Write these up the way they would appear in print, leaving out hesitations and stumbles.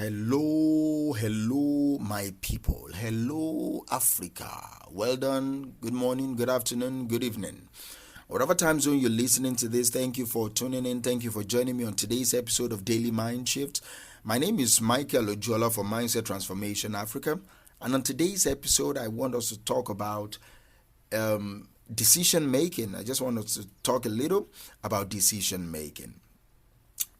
Hello, my people. Hello, Africa. Well done. Good morning, good afternoon, good evening. Whatever time zone you're listening to this, thank you for tuning in. Thank you for joining me on today's episode of Daily Mind Shift. My name is Michael Ojola from Mindset Transformation Africa. And on today's episode, I want us to talk about decision making. I just want us to talk a little about decision making.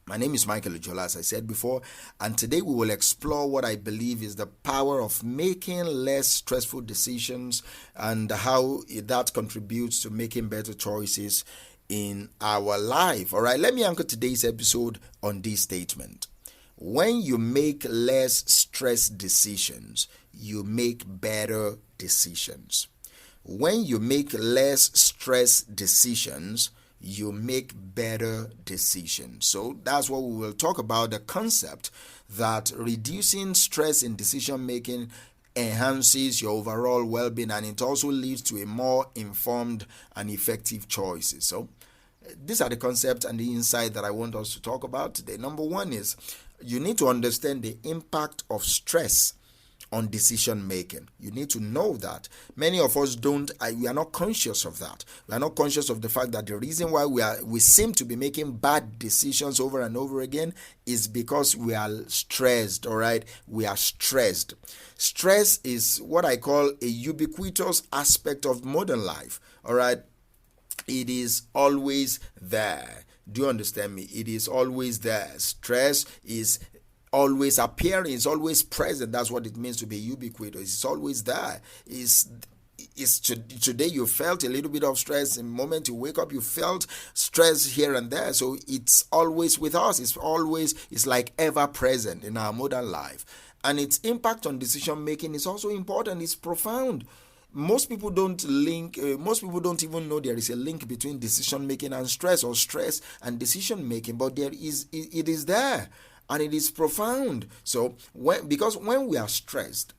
My name is Michael Ojola, as I said before, and today we will explore what I believe is the power of making less stressful decisions and how that contributes to making better choices in our life. All right, let me anchor today's episode on this statement. When you make less stress decisions, you make better decisions. When you make less stress decisions, you make better decisions. So that's what we will talk about, the concept that reducing stress in decision making enhances your overall well-being, and it also leads to a more informed and effective choices. So these are the concepts and the insight that I want us to talk about today. Number one is you need to understand the impact of stress on decision making. You need to know that. Many of us we are not conscious of that. We are not conscious of the fact that the reason why we seem to be making bad decisions over and over again is because we are stressed, all right? We are stressed. Stress is what I call a ubiquitous aspect of modern life, all right? It is always there. Do you understand me? It is always there. Stress is always appearing, it's always present. That's what it means to be ubiquitous. It's always there. Today you felt a little bit of stress. The moment you wake up, you felt stress here and there. So it's always with us. It's like ever present in our modern life. And its impact on decision making is also important. It's profound. Most people don't even know there is a link between decision making and stress, or stress and decision making, but it is there. And it is profound. So because when we are stressed,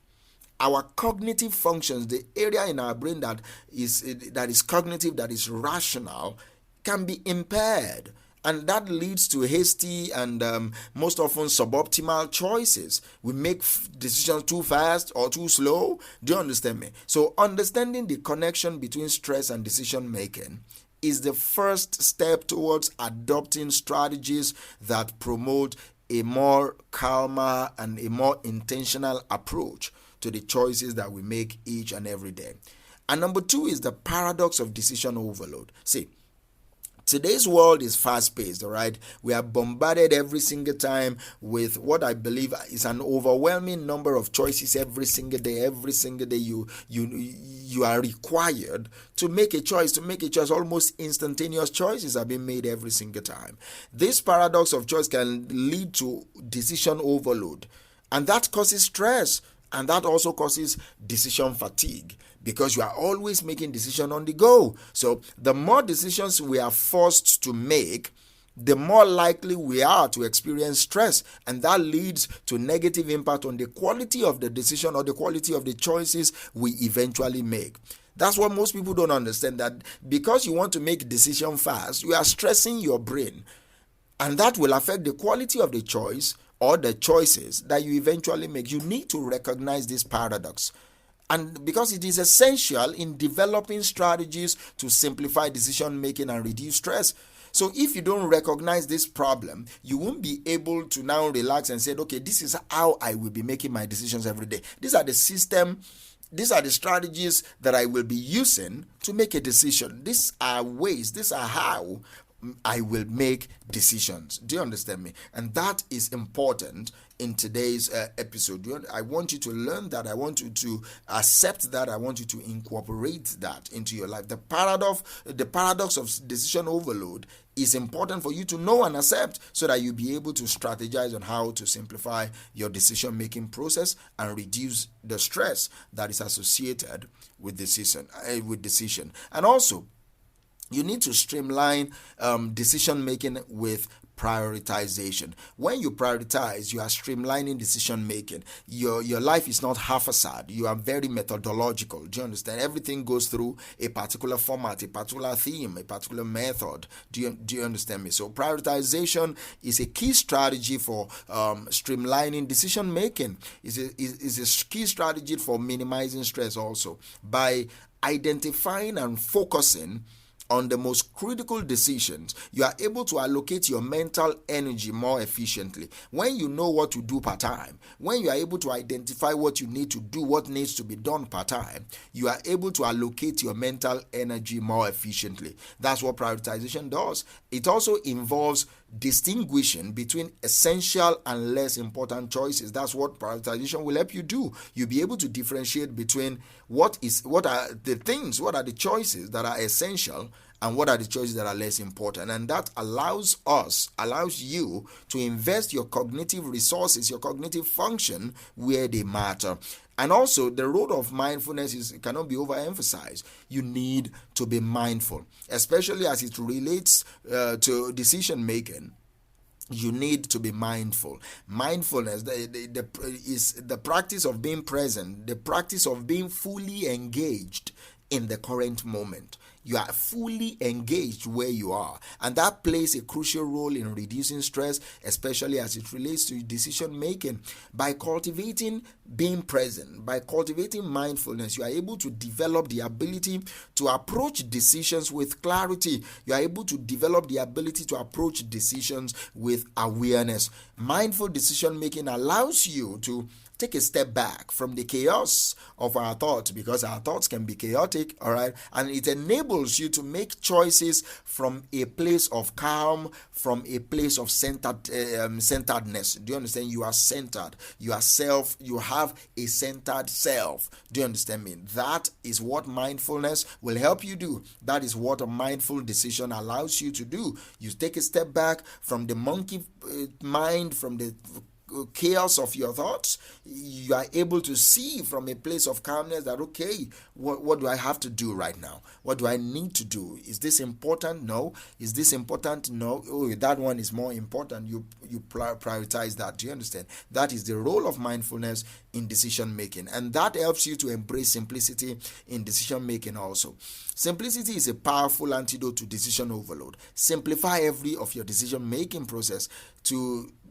our cognitive functions, the area in our brain that is cognitive, that is rational, can be impaired. And that leads to hasty and most often suboptimal choices. We make decisions too fast or too slow. Do you understand me? So understanding the connection between stress and decision making is the first step towards adopting strategies that promote a more calmer and a more intentional approach to the choices that we make each and every day. And number two is the paradox of decision overload. See, today's world is fast-paced, all right? We are bombarded every single time with what I believe is an overwhelming number of choices every single day. Every single day you are required to make a choice. Almost instantaneous choices are being made every single time. This paradox of choice can lead to decision overload, and that causes stress, and that also causes decision fatigue, because you are always making decisions on the go. So the more decisions we are forced to make, the more likely we are to experience stress, and that leads to negative impact on the quality of the decision or the quality of the choices we eventually make. That's what most people don't understand, that because you want to make a decision fast, you are stressing your brain, and that will affect the quality of the choice or the choices that you eventually make. You need to recognize this paradox, and because it is essential in developing strategies to simplify decision making and reduce stress. So if you don't recognize this problem, you won't be able to now relax and say, okay, this is how I will be making my decisions every day. These are the strategies that I will be using to make a decision. These are how I will make decisions. Do you understand me? And that is important in today's episode. I want you to learn that. I want you to accept that. I want you to incorporate that into your life. The paradox of decision overload is important for you to know and accept, so that you'll be able to strategize on how to simplify your decision-making process and reduce the stress that is associated with decision. And also, you need to streamline decision making with prioritization. When you prioritize, you are streamlining decision making. Your life is not haphazard. You are very methodological. Do you understand? Everything goes through a particular format, a particular theme, a particular method. Do you understand me? So prioritization is a key strategy for streamlining decision making. Is a key strategy for minimizing stress also, by identifying and focusing on the most critical decisions. You are able to allocate your mental energy more efficiently. When you know what to do per time, when you are able to identify what you need to do, what needs to be done per time, you are able to allocate your mental energy more efficiently. That's what prioritization does. It also involves distinguishing between essential and less important choices. That's what prioritization will help you do. You'll be able to differentiate between what are the choices that are essential and what are the choices that are less important. And that allows you to invest your cognitive resources, your cognitive function where they matter. And also, the role of mindfulness cannot be overemphasized. You need to be mindful, especially as it relates to decision making. You need to be mindful. Mindfulness is the practice of being present, the practice of being fully engaged in the current moment. You are fully engaged where you are, and that plays a crucial role in reducing stress, especially as it relates to decision making. By cultivating being present, by cultivating mindfulness, you are able to develop the ability to approach decisions with clarity. You are able to develop the ability to approach decisions with awareness. Mindful decision making allows you to take a step back from the chaos of our thoughts, because our thoughts can be chaotic, all right? And it enables you to make choices from a place of calm, from a place of centeredness. Do you understand? You are centered. You have a centered self. Do you understand me? That is what mindfulness will help you do. That is what a mindful decision allows you to do. You take a step back from the monkey mind, from the chaos of your thoughts. You are able to see from a place of calmness that, okay, what do I have to do right now? What do I need to do? Is this important? No. Is this important? No. Oh, that one is more important. You prioritize that. Do you understand? That is the role of mindfulness in decision making, and that helps you to embrace simplicity in decision making also. Simplicity is a powerful antidote to decision overload. Simplify every of your decision making process.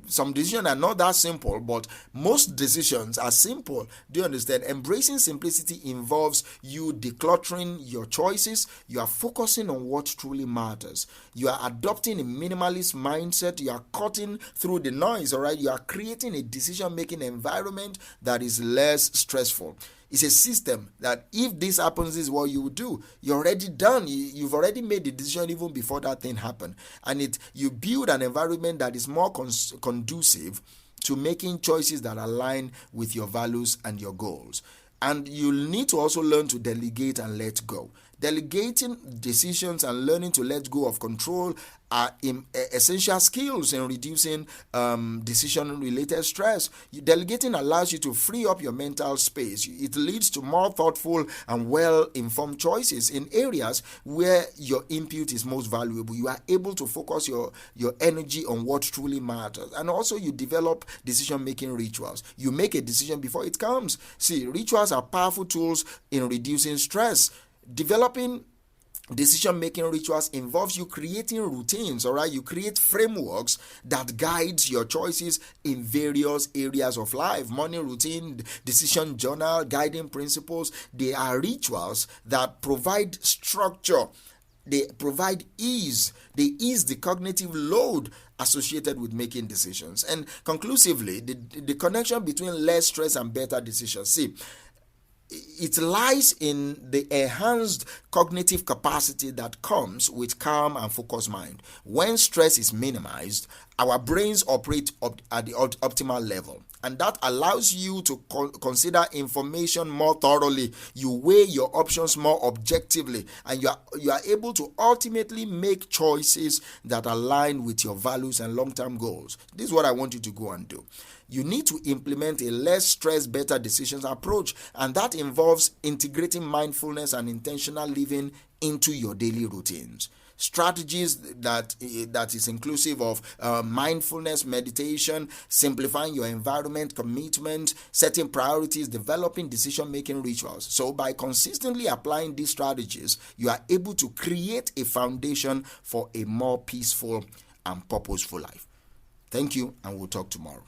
Some decisions are not that simple, but most decisions are simple. Do you understand? Embracing simplicity involves you decluttering your choices. You are focusing on what truly matters. You are adopting a minimalist mindset. You are cutting through the noise, all right? You are creating a decision-making environment that is less stressful. It's a system that if this happens, this is what you would do. You're already done. You've already made the decision even before that thing happened. And you build an environment that is more conducive to making choices that align with your values and your goals. And you'll need to also learn to delegate and let go. Delegating decisions and learning to let go of control are essential skills in reducing decision-related stress. Delegating allows you to free up your mental space. It leads to more thoughtful and well-informed choices in areas where your input is most valuable. You are able to focus your energy on what truly matters. And also you develop decision-making rituals. You make a decision before it comes. See, rituals are powerful tools in reducing stress. Developing decision-making rituals involves you creating routines, all right? You create frameworks that guide your choices in various areas of life. Morning routine, decision journal, guiding principles. They are rituals that provide structure. They provide ease. They ease the cognitive load associated with making decisions. And conclusively, the connection between less stress and better decisions. See, it lies in the enhanced cognitive capacity that comes with calm and focused mind. When stress is minimized, our brains operate at the optimal level, and that allows you to consider information more thoroughly. You weigh your options more objectively, and you are able to ultimately make choices that align with your values and long-term goals. This is what I want you to go and do. You need to implement a less stress, better decisions approach, and that involves integrating mindfulness and intentional living into your daily routines. strategies that is inclusive of mindfulness, meditation, simplifying your environment, commitment, setting priorities, developing decision-making rituals. So by consistently applying these strategies, you are able to create a foundation for a more peaceful and purposeful life. Thank you, and we'll talk tomorrow.